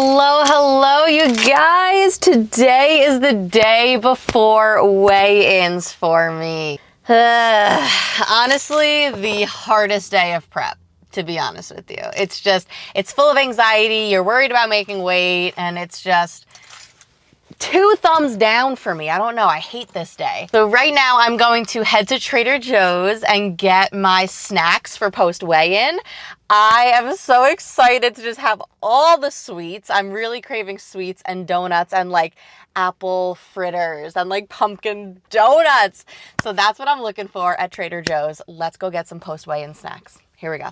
Hello, hello, you guys. Today is the day before weigh-ins for me. Honestly, the hardest day of prep, to be honest with you. It's full of anxiety. You're worried about making weight, and it's just 2 thumbs down for me. I don't know. I hate this day. So right now I'm going to head to Trader Joe's and get my snacks for post weigh-in. I am so excited to just have all the sweets. I'm really craving sweets and donuts and like apple fritters and like pumpkin donuts. So that's what I'm looking for at Trader Joe's. Let's go get some post weigh-in snacks. Here we go.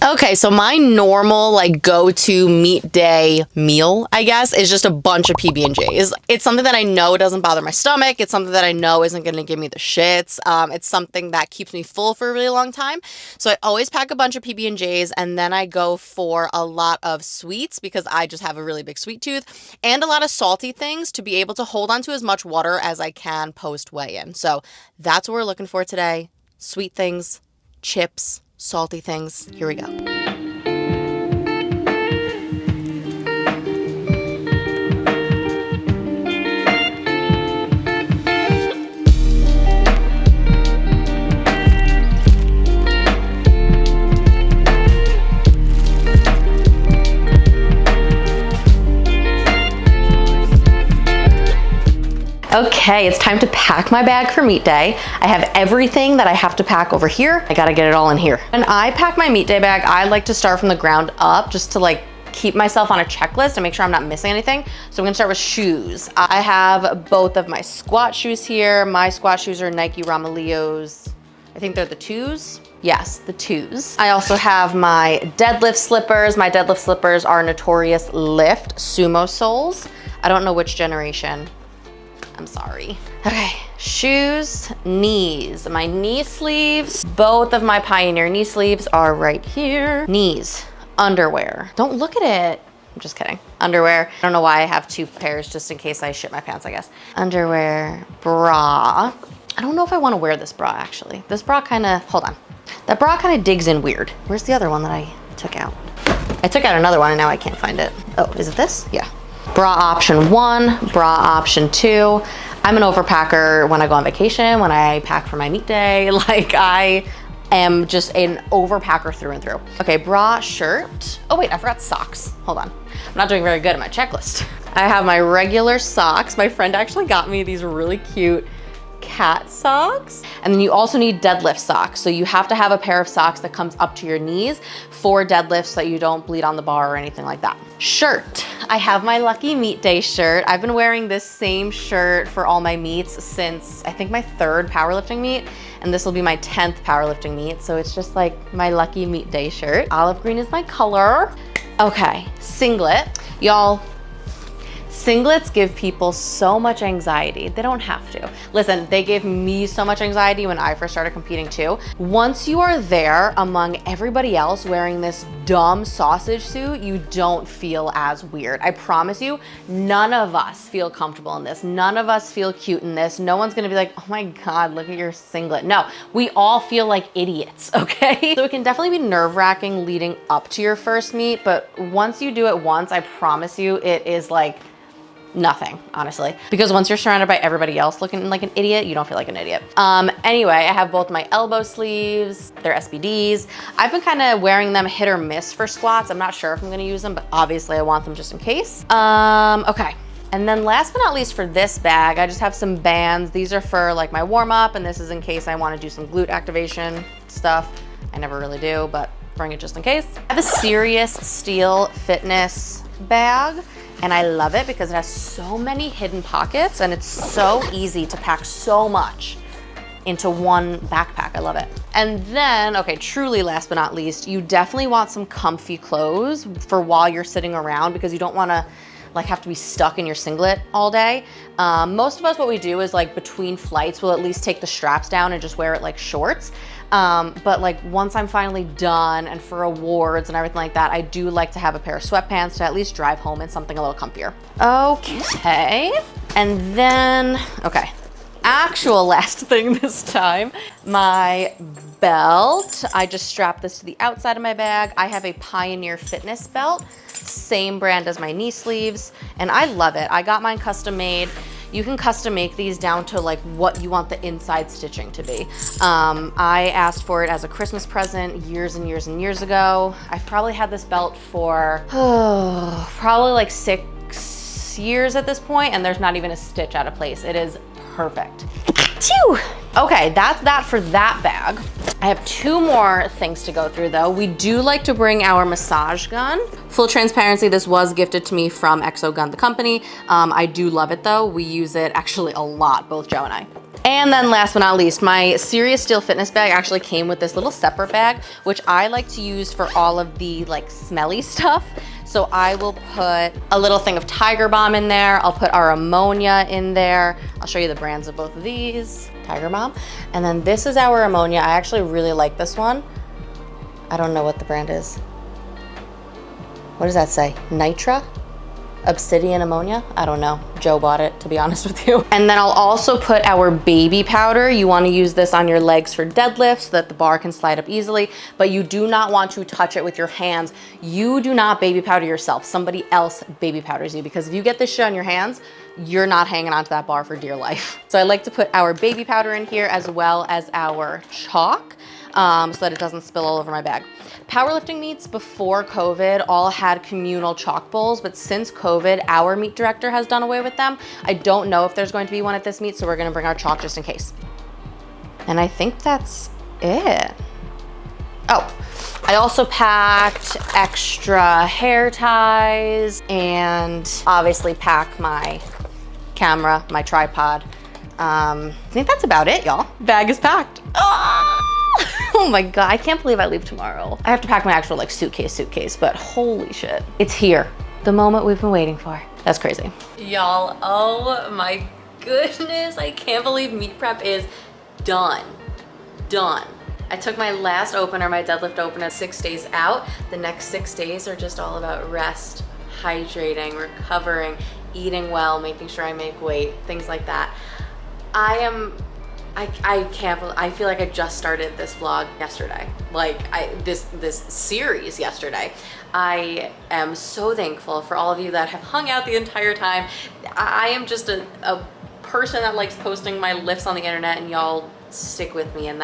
Okay, so my normal like go-to meat day meal, I guess, is just a bunch of PB&Js. It's something that I know doesn't bother my stomach. It's something that I know isn't going to give me the shits. It's something that keeps me full for a really long time. So I always pack a bunch of PB&Js, and then I go for a lot of sweets because I just have a really big sweet tooth, and a lot of salty things to be able to hold on to as much water as I can post weigh-in. So that's what we're looking for today. Sweet things, chips, salty things. Here we go. Okay, it's time to pack my bag for meet day. I have everything that I have to pack over here. I gotta get it all in here. When I pack my meet day bag, I like to start from the ground up just to like keep myself on a checklist and make sure I'm not missing anything. So I'm gonna start with shoes. I have both of my squat shoes here. My squat shoes are Nike Ramaleos. I think they're the 2s. Yes, the 2s. I also have my deadlift slippers. My deadlift slippers are Notorious Lift Sumo soles. I don't know which generation. I'm sorry. Okay, shoes, knees. My knee sleeves, both of my Pioneer knee sleeves are right here. Knees, underwear. Don't look at it. I'm just kidding. Underwear. I don't know why I have 2 pairs, just in case I shit my pants, I guess. Underwear, bra. I don't know if I want to wear this bra, actually. This bra kind of, hold on. That bra kind of digs in weird. Where's the other one that I took out? I took out another one and now I can't find it. Oh, is it this? Yeah. Bra option 1, bra option 2. I'm an overpacker when I go on vacation, when I pack for my meet day. Like, I am just an overpacker through and through. Okay, bra, shirt. Oh wait, I forgot socks. Hold on. I'm not doing very good at my checklist. I have my regular socks. My friend actually got me these really cute cat socks. And then you also need deadlift socks. So you have to have a pair of socks that comes up to your knees for deadlifts so that you don't bleed on the bar or anything like that. Shirt. I have my Lucky Meet Day shirt. I've been wearing this same shirt for all my meets since I think my 3rd powerlifting meet, and this will be my 10th powerlifting meet. So it's just like my Lucky Meet Day shirt. Olive green is my color. Okay, singlet. Y'all, singlets give people so much anxiety. They don't have to. Listen, they gave me so much anxiety when I first started competing too. Once you are there among everybody else wearing this dumb sausage suit, you don't feel as weird. I promise you, none of us feel comfortable in this. None of us feel cute in this. No one's gonna be like, oh my God, look at your singlet. No, we all feel like idiots, okay? So it can definitely be nerve-wracking leading up to your first meet, but once you do it once, I promise you, it is like nothing, honestly. Because once you're surrounded by everybody else looking like an idiot, you don't feel like an idiot. Anyway, I have both my elbow sleeves, they're SBDs. I've been kind of wearing them hit or miss for squats. I'm not sure if I'm gonna use them, but obviously I want them just in case. Okay. And then last but not least for this bag, I just have some bands. These are for like my warm up, and this is in case I wanna do some glute activation stuff. I never really do, but bring it just in case. I have a Serious Steel Fitness bag. And I love it because it has so many hidden pockets and it's so easy to pack so much into one backpack. I love it. And then, okay, truly last but not least, you definitely want some comfy clothes for while you're sitting around because you don't wanna like have to be stuck in your singlet all day. Most of us, what we do is like between flights, we'll at least take the straps down and just wear it like shorts. But like once I'm finally done and for awards and everything like that, I do like to have a pair of sweatpants to at least drive home in something a little comfier. Okay, and then, okay, actual last thing this time, my belt. I just strapped this to the outside of my bag. I have a Pioneer Fitness belt, same brand as my knee sleeves, and I love it. I got mine custom made. You can custom make these down to like what you want the inside stitching to be. I asked for it as a Christmas present years and years and years ago. I've probably had this belt for probably like 6 years at this point, and there's not even a stitch out of place. It is perfect. Phew. Okay, that's that for that bag. I have 2 more things to go through though. We do like to bring our massage gun. Full transparency, this was gifted to me from Exo Gun, the company. I do love it though. We use it actually a lot, both Joe and I. And then last but not least, my Serious Steel fitness bag actually came with this little separate bag, which I like to use for all of the like smelly stuff. So I will put a little thing of Tiger Balm in there. I'll put our ammonia in there. I'll show you the brands of both of these, Tiger Balm. And then this is our ammonia. I actually really like this one. I don't know what the brand is. What does that say? Nitra? Obsidian ammonia? I don't know. Joe bought it, to be honest with you. And then I'll also put our baby powder. You want to use this on your legs for deadlifts so that the bar can slide up easily, but you do not want to touch it with your hands. You do not baby powder yourself. Somebody else baby powders you, because if you get this shit on your hands, you're not hanging onto that bar for dear life. So I like to put our baby powder in here as well as our chalk so that it doesn't spill all over my bag. Powerlifting meets before COVID all had communal chalk bowls, but since COVID, our meet director has done away with them. I don't know if there's going to be one at this meet, so we're gonna bring our chalk just in case. And I think that's it. Oh, I also packed extra hair ties and obviously pack my camera, my tripod. I think that's about it, y'all. Bag is packed. Ah! Oh my God, I can't believe I leave tomorrow. I have to pack my actual like suitcase, but holy shit. It's here. The moment we've been waiting for. That's crazy. Y'all, oh my goodness. I can't believe meet prep is done. Done. I took my last opener, my deadlift opener, 6 days out. The next 6 days are just all about rest, hydrating, recovering, eating well, making sure I make weight, things like that. I feel like I just started this vlog yesterday. Like this series yesterday. I am so thankful for all of you that have hung out the entire time. I am just a person that likes posting my lifts on the internet, and y'all stick with me, and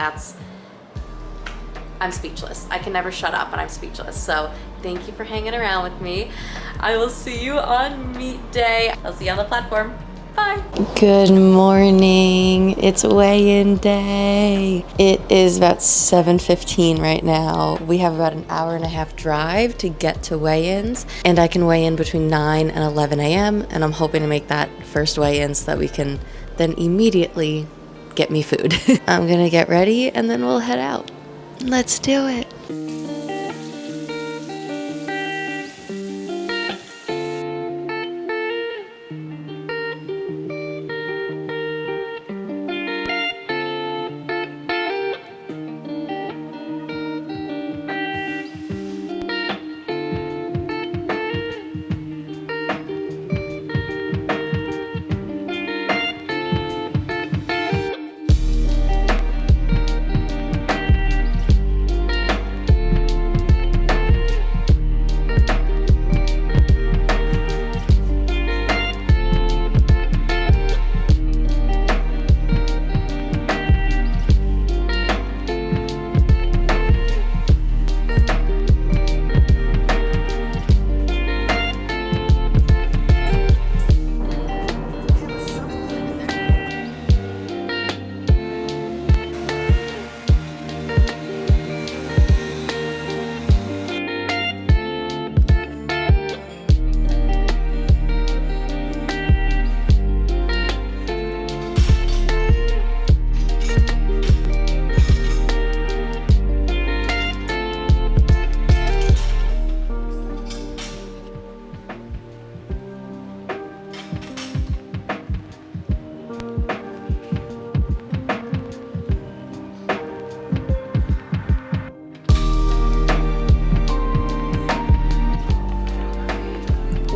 I'm speechless. I can never shut up, and I'm speechless. So thank you for hanging around with me. I will see you on meet day. I'll see you on the platform. Bye. Good morning. It's weigh-in day. It is about 7:15 right now. We have about an hour and a half drive to get to weigh-ins, and I can weigh in between 9 and 11 a.m. and I'm hoping to make that first weigh-in so that we can then immediately get me food. I'm gonna get ready and then we'll head out. Let's do it.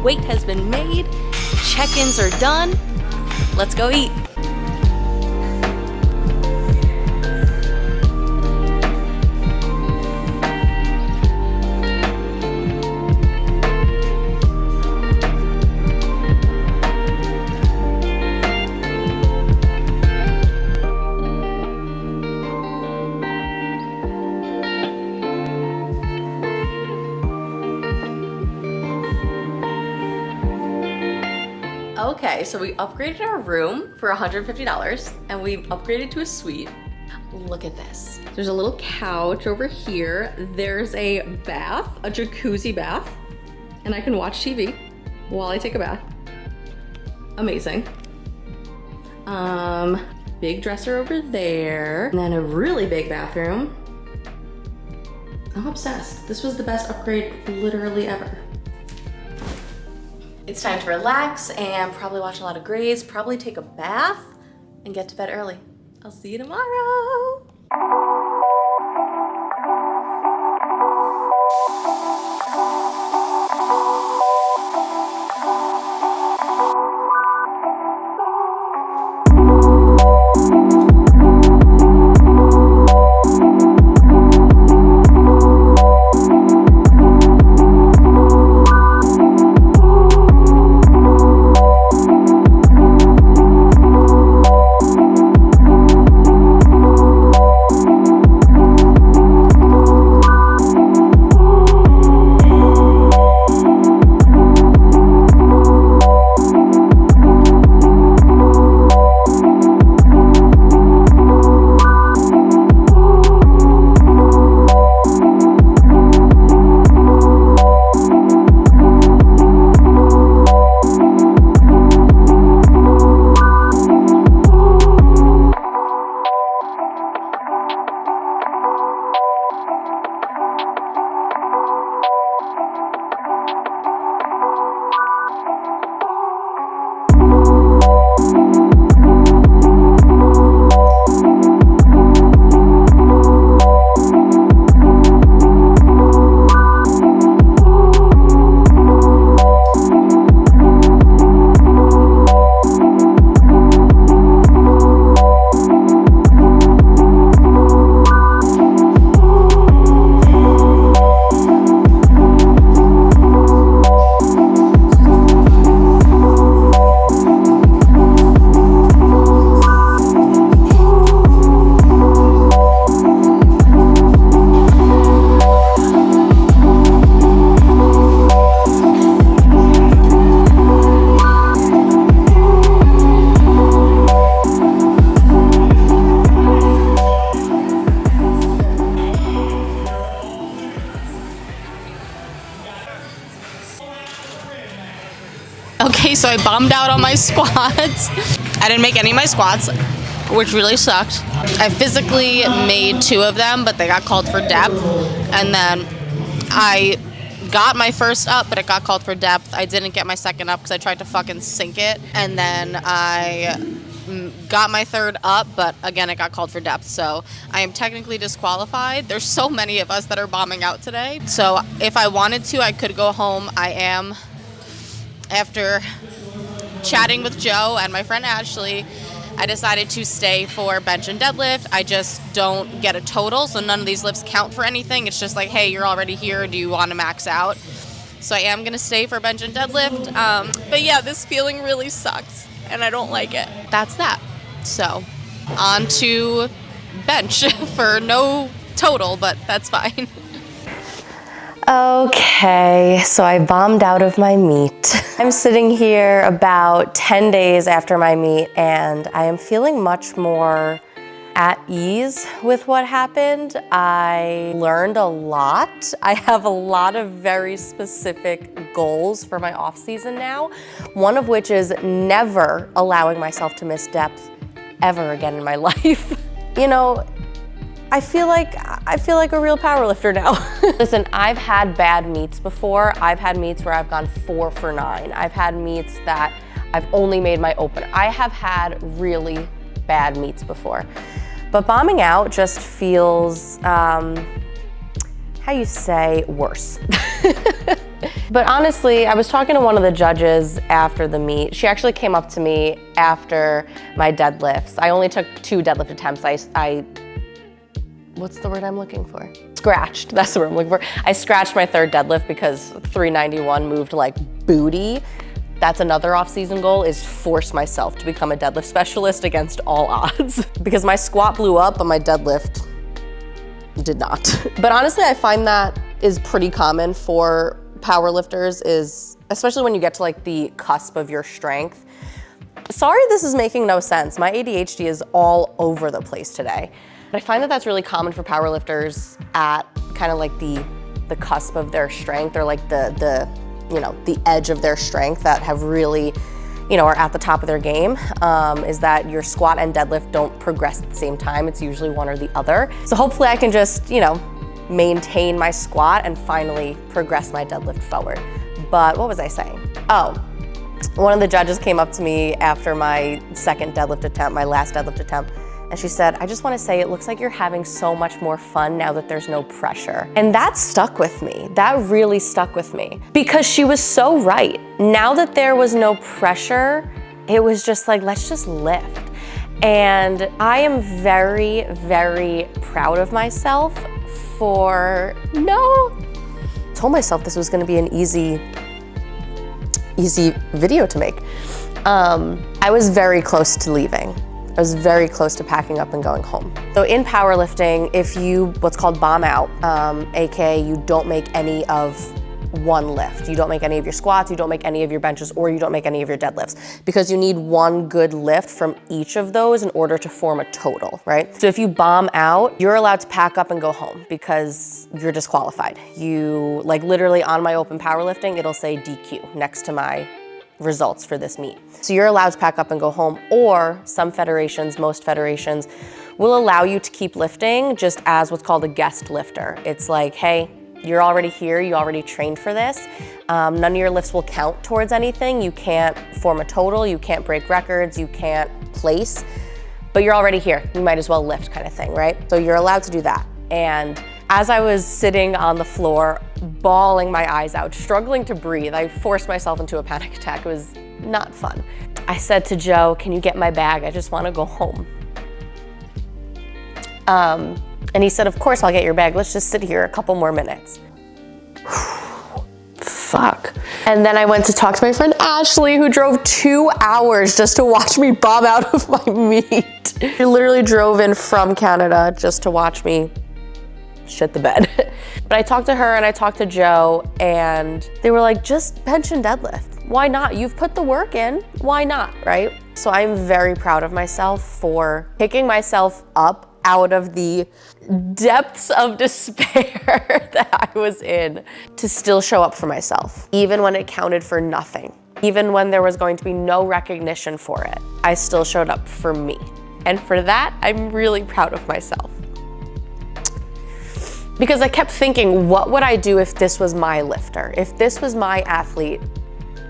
Weight has been made, check-ins are done. Let's go eat. Okay, so we upgraded our room for $150 and we upgraded to a suite. Look at this. There's a little couch over here. There's a bath, a jacuzzi bath, and I can watch TV while I take a bath. Amazing. Big dresser over there, and then a really big bathroom. I'm obsessed. This was the best upgrade literally ever. It's time to relax and probably watch a lot of Grays, probably take a bath and get to bed early. I'll see you tomorrow. Okay, so I bombed out on my squats. I didn't make any of my squats, which really sucked. I physically made 2 of them, but they got called for depth. And then I got my first up, but it got called for depth. I didn't get my second up because I tried to fucking sink it. And then I got my third up, but again, it got called for depth. So I am technically disqualified. There's so many of us that are bombing out today. So if I wanted to, I could go home. I am, after chatting with Joe and my friend Ashley, I decided to stay for bench and deadlift. I just don't get a total, so none of these lifts count for anything. It's just like, hey, you're already here. Do you want to max out? So I am going to stay for bench and deadlift. But yeah, this feeling really sucks, and I don't like it. That's that. So on to bench for no total, but that's fine. Okay, so I bombed out of my meet. I'm sitting here about 10 days after my meet, and I am feeling much more at ease with what happened. I learned a lot. I have a lot of very specific goals for my off season now, one of which is never allowing myself to miss depth ever again in my life. You know, I feel like a real powerlifter now. Listen, I've had bad meets before. I've had meets where I've gone 4 for 9. I've had meets that I've only made my open. I have had really bad meets before. But bombing out just feels, how you say, worse. But honestly, I was talking to one of the judges after the meet. She actually came up to me after my deadlifts. I only took 2 deadlift attempts. What's the word I'm looking for? Scratched, that's the word I'm looking for. I scratched my 3rd deadlift because 391 moved like booty. That's another off-season goal, is force myself to become a deadlift specialist against all odds. Because my squat blew up, but my deadlift did not. But honestly, I find that is pretty common for powerlifters, is especially when you get to like the cusp of your strength, Sorry this is making no sense. My ADHD is all over the place today. But I find that that's really common for powerlifters at kind of like the cusp of their strength, or like the edge of their strength, that have really, are at the top of their game, is that your squat and deadlift don't progress at the same time. It's usually one or the other. So hopefully I can just, maintain my squat and finally progress my deadlift forward. But what was I saying? Oh, one of the judges came up to me after my second deadlift attempt, my last deadlift attempt, and she said, I just want to say it looks like you're having so much more fun now that there's no pressure. And that stuck with me. That really stuck with me, because she was so right. Now that there was no pressure, it was just like, let's just lift. And I am very, very proud of myself for, I told myself this was going to be an easy video to make. I was very close to leaving. I was very close to packing up and going home. So in powerlifting, if you what's called bomb out, aka you don't make any of one lift. You don't make any of your squats, you don't make any of your benches, or you don't make any of your deadlifts, because you need one good lift from each of those in order to form a total, right? So if you bomb out, you're allowed to pack up and go home because you're disqualified. You, like literally on my open powerlifting, it'll say DQ next to my results for this meet. So you're allowed to pack up and go home, or some federations, most federations, will allow you to keep lifting just as what's called a guest lifter. It's like, hey, you're already here, you already trained for this. None of your lifts will count towards anything. You can't form a total, you can't break records, you can't place, but you're already here. You might as well lift, kind of thing, right? So you're allowed to do that. And as I was sitting on the floor, bawling my eyes out, struggling to breathe, I forced myself into a panic attack. It was not fun. I said to Joe, can you get my bag? I just want to go home. And he said, of course I'll get your bag. Let's just sit here a couple more minutes. Fuck. And then I went to talk to my friend Ashley, who drove 2 hours just to watch me bomb out of my meet. She literally drove in from Canada just to watch me shit the bed. But I talked to her and I talked to Joe, and they were like, just bench and deadlift. Why not? You've put the work in. Why not, right? So I'm very proud of myself for picking myself up out of the depths of despair that I was in, to still show up for myself, even when it counted for nothing, even when there was going to be no recognition for it. I still showed up for me. And for that, I'm really proud of myself. Because I kept thinking, what would I do if this was my lifter? If this was my athlete,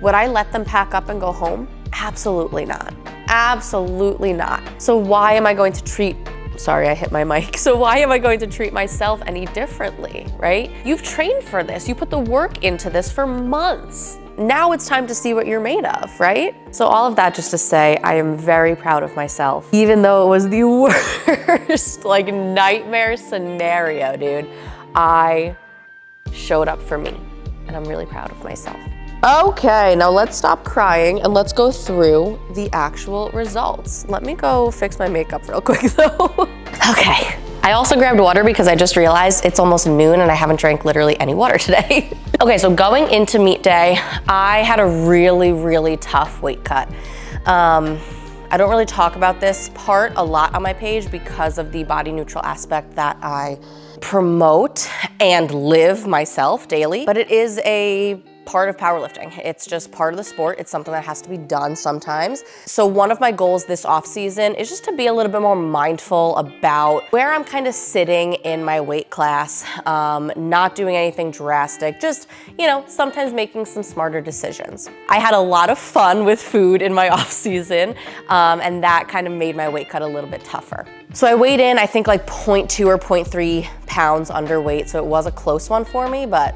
would I let them pack up and go home? Absolutely not. Absolutely not. So why am I going to treat, sorry, I hit my mic. So why am I going to treat myself any differently, right? You've trained for this. You put the work into this for months. Now it's time to see what you're made of, right? So all of that just to say, I am very proud of myself, even though it was the worst, like nightmare scenario, dude. I showed up for me, and I'm really proud of myself. Okay, now let's stop crying and let's go through the actual results. Let me go fix my makeup real quick though. Okay. I also grabbed water because I just realized it's almost noon and I haven't drank literally any water today. Okay, so going into meet day, I had a really, really tough weight cut. I don't really talk about this part a lot on my page because of the body neutral aspect that I promote and live myself daily, but it is a part of powerlifting. It's just part of the sport. It's something that has to be done sometimes. So one of my goals this off season is just to be a little bit more mindful about where I'm kind of sitting in my weight class, not doing anything drastic, just, sometimes making some smarter decisions. I had a lot of fun with food in my off season, and that kind of made my weight cut a little bit tougher. So I weighed in, I think like 0.2 or 0.3 pounds underweight. So it was a close one for me, but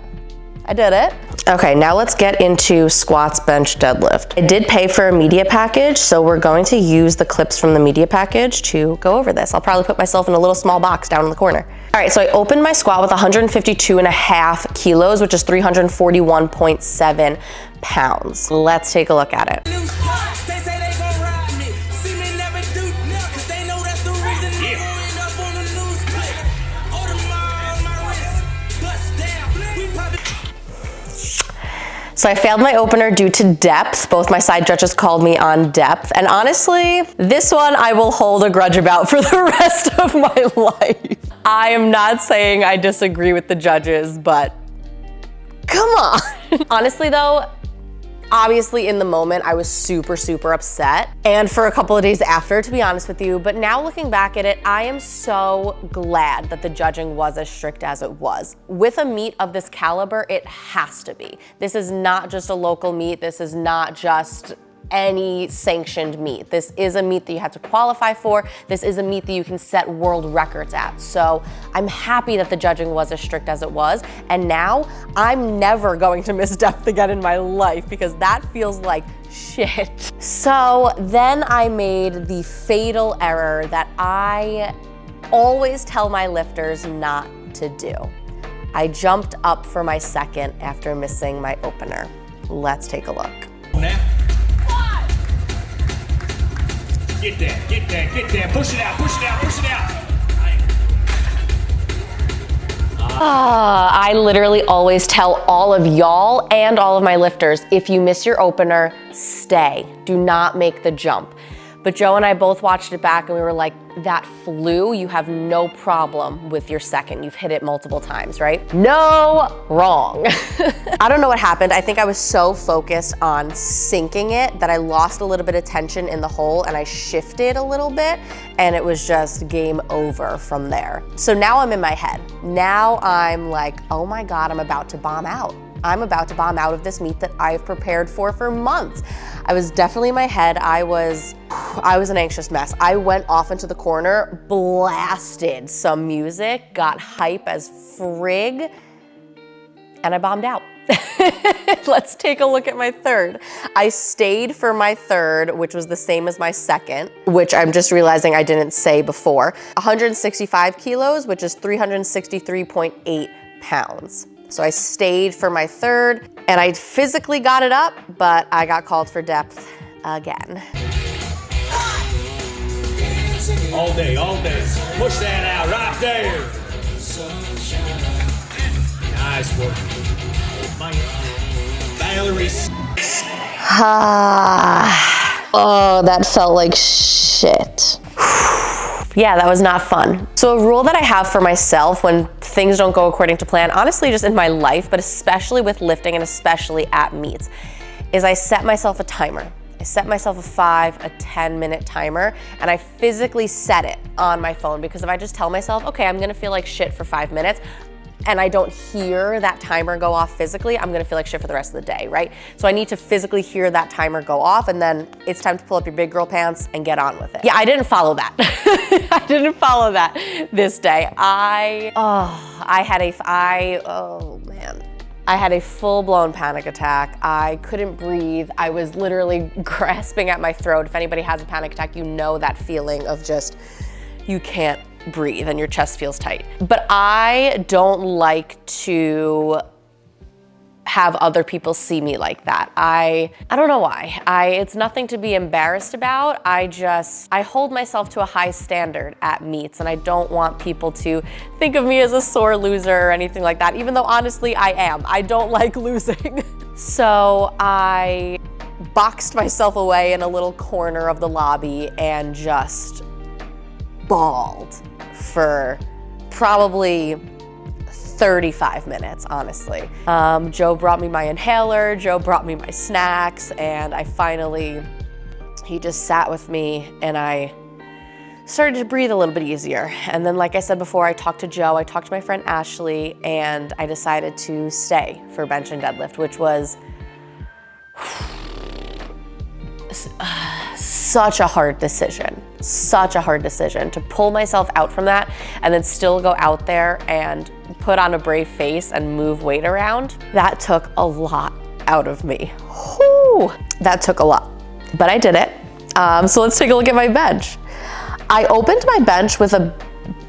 I did it. Okay, now let's get into squats, bench, deadlift. I did pay for a media package, so we're going to use the clips from the media package to go over this. I'll probably put myself in a little small box down in the corner. All right, so I opened my squat with 152.5 kilos, which is 341.7 pounds. Let's take a look at it. So I failed my opener due to depth. Both my side judges called me on depth. And honestly, this one I will hold a grudge about for the rest of my life. I am not saying I disagree with the judges, but come on. Honestly though, obviously in the moment I was super, super upset. And for a couple of days after, to be honest with you, but now looking back at it, I am so glad that the judging was as strict as it was. With a meet of this caliber, it has to be. This is not just a local meet. This is not just any sanctioned meet. This is a meet that you have to qualify for. This is a meet that you can set world records at. So I'm happy that the judging was as strict as it was. And now I'm never going to miss depth again in my life because that feels like shit. So then I made the fatal error that I always tell my lifters not to do. I jumped up for my second after missing my opener. Let's take a look. Get there, get there, get there. Push it out, push it out, push it out. I literally always tell all of y'all and all of my lifters, if you miss your opener, stay. Do not make the jump. But Joe and I both watched it back and we were like, that flew, you have no problem with your second. You've hit it multiple times, right? No, wrong. I don't know what happened. I think I was so focused on sinking it that I lost a little bit of tension in the hole and I shifted a little bit and it was just game over from there. So now I'm in my head. Now I'm like, oh my God, I'm about to bomb out. I'm about to bomb out of this meet that I've prepared for months. I was definitely in my head. I was an anxious mess. I went off into the corner, blasted some music, got hype as frig, and I bombed out. Let's take a look at my third. I stayed for my third, which was the same as my second, which I'm just realizing I didn't say before. 165 kilos, which is 363.8 pounds. So I stayed for my third and I physically got it up, but I got called for depth again. All day, all day. Push that out right there. Nice work. Valerie. Oh, that felt like shit. Yeah, that was not fun. So a rule that I have for myself when things don't go according to plan, honestly just in my life, but especially with lifting and especially at meets, is I set myself a timer. I set myself a 5, a 10-minute timer, and I physically set it on my phone because if I just tell myself, okay, I'm gonna feel like shit for 5 minutes, and I don't hear that timer go off physically, I'm gonna feel like shit for the rest of the day, right? So I need to physically hear that timer go off and then it's time to pull up your big girl pants and get on with it. Yeah, I didn't follow that. I didn't follow that this day. I had a full-blown panic attack. I couldn't breathe. I was literally grasping at my throat. If anybody has a panic attack, you know that feeling of just, you can't breathe and your chest feels tight. But I don't like to have other people see me like that. I don't know why. It's nothing to be embarrassed about. I hold myself to a high standard at meets and I don't want people to think of me as a sore loser or anything like that, even though honestly I am. I don't like losing. So I boxed myself away in a little corner of the lobby and just bawled for probably 35 minutes, honestly. Joe brought me my inhaler, Joe brought me my snacks, and he just sat with me and I started to breathe a little bit easier. And then, like I said before, I talked to Joe, I talked to my friend Ashley, and I decided to stay for bench and deadlift, which was such a hard decision to pull myself out from that and then still go out there and put on a brave face and move weight around. That took a lot out of me. Whew. That took a lot, but I did it. So let's take a look at my bench. I opened my bench with a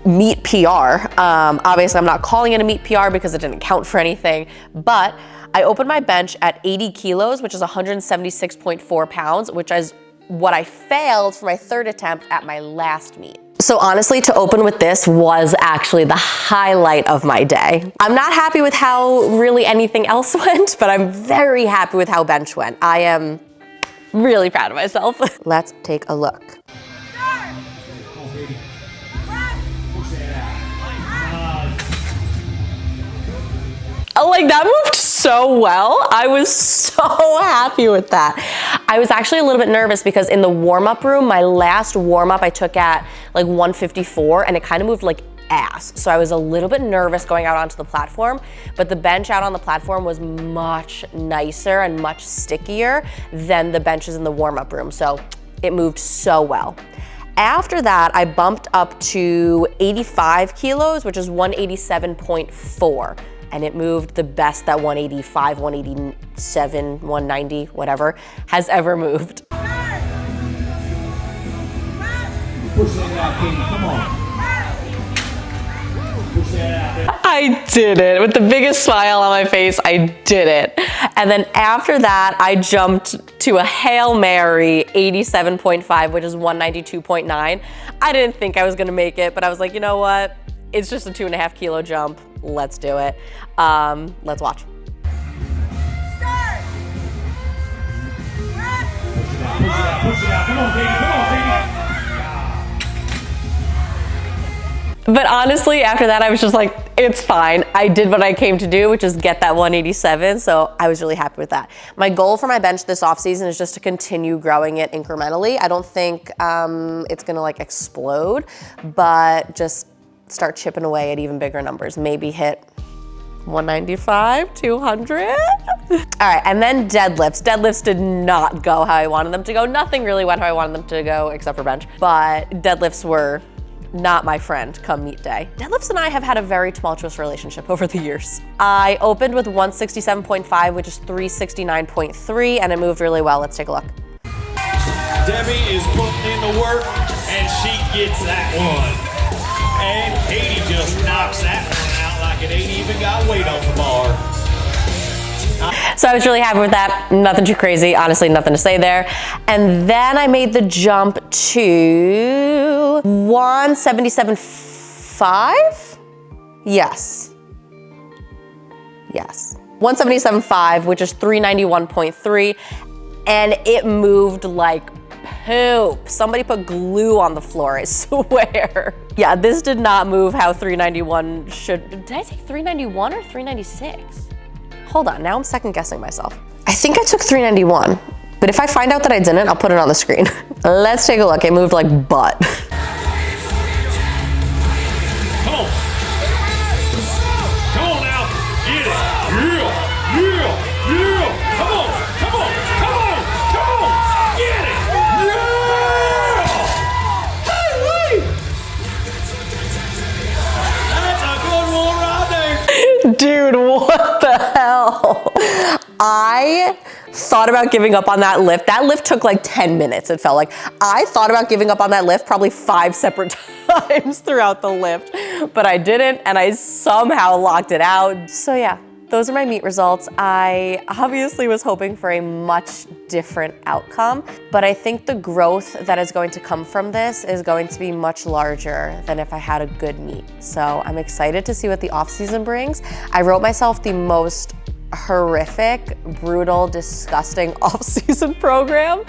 meet PR. Obviously I'm not calling it a meet PR because it didn't count for anything, but I opened my bench at 80 kilos, which is 176.4 pounds, which is what I failed for my third attempt at my last meet. So honestly, to open with this was actually the highlight of my day. I'm not happy with how really anything else went, but I'm very happy with how bench went. I am really proud of myself. Let's take a look. Like, that moved so well. I was so happy with that. I was actually a little bit nervous because in the warm-up room, my last warm-up I took at like 154 and it kind of moved like ass. So I was a little bit nervous going out onto the platform, but the bench out on the platform was much nicer and much stickier than the benches in the warm-up room. So it moved so well. After that, I bumped up to 85 kilos, which is 187.4. And it moved the best that 185, 187, 190, whatever, has ever moved. Push that out, Katie. Come on. Push that out. I did it. With the biggest smile on my face, I did it. And then after that, I jumped to a Hail Mary 87.5, which is 192.9. I didn't think I was gonna make it, but I was like, you know what? It's just a 2.5 kilo jump. Let's do it. Let's watch. Push it out. Come on, Katie. Come on, Katie. But honestly, after that, I was just like, it's fine. I did what I came to do, which is get that 187. So I was really happy with that. My goal for my bench this off season is just to continue growing it incrementally. I don't think it's gonna like explode, but just start chipping away at even bigger numbers. Maybe hit 195, 200. All right, and then deadlifts. Deadlifts did not go how I wanted them to go. Nothing really went how I wanted them to go except for bench, but deadlifts were not my friend come meet day. Deadlifts and I have had a very tumultuous relationship over the years. I opened with 167.5, which is 369.3, and it moved really well. Let's take a look. Debbie is putting in the work, and she gets that one. And Katie just knocks that one out like it ain't even got weight on the bar. So I was really happy with that. Nothing too crazy, honestly, nothing to say there. And then I made the jump to 177.5? Yes. 177.5, which is 391.3. And it moved like poop. Somebody put glue on the floor, I swear. Yeah, this did not move how 391 should. Did I say 391 or 396? Hold on, now I'm second guessing myself. I think I took 391, but if I find out that I didn't, I'll put it on the screen. Let's take a look. It moved like butt. Come on. Come on now. Get it. Yeah. Come on. Get it. Yeah. Hey, that's a good one right there. Dude, what the hell? I thought about giving up on that lift. That lift took like 10 minutes, it felt like. I thought about giving up on that lift probably 5 separate times throughout the lift, but I didn't, and I somehow locked it out. So yeah, those are my meet results. I obviously was hoping for a much different outcome, but I think the growth that is going to come from this is going to be much larger than if I had a good meet. So I'm excited to see what the off season brings. I wrote myself the most horrific, brutal, disgusting off-season program.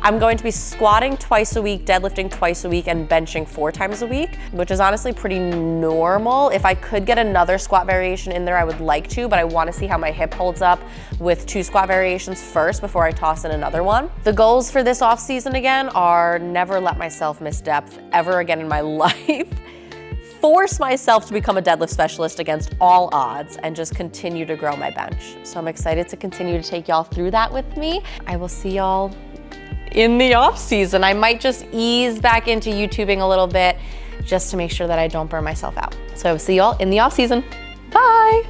I'm going to be squatting twice a week, deadlifting twice a week, and benching 4 times a week, which is honestly pretty normal. If I could get another squat variation in there, I would like to, but I want to see how my hip holds up with 2 squat variations first before I toss in another one. The goals for this off-season again are never let myself miss depth ever again in my life. Force myself to become a deadlift specialist against all odds and just continue to grow my bench. So I'm excited to continue to take y'all through that with me. I will see y'all in the off season. I might just ease back into YouTubing a little bit just to make sure that I don't burn myself out. So I will see y'all in the off season. Bye.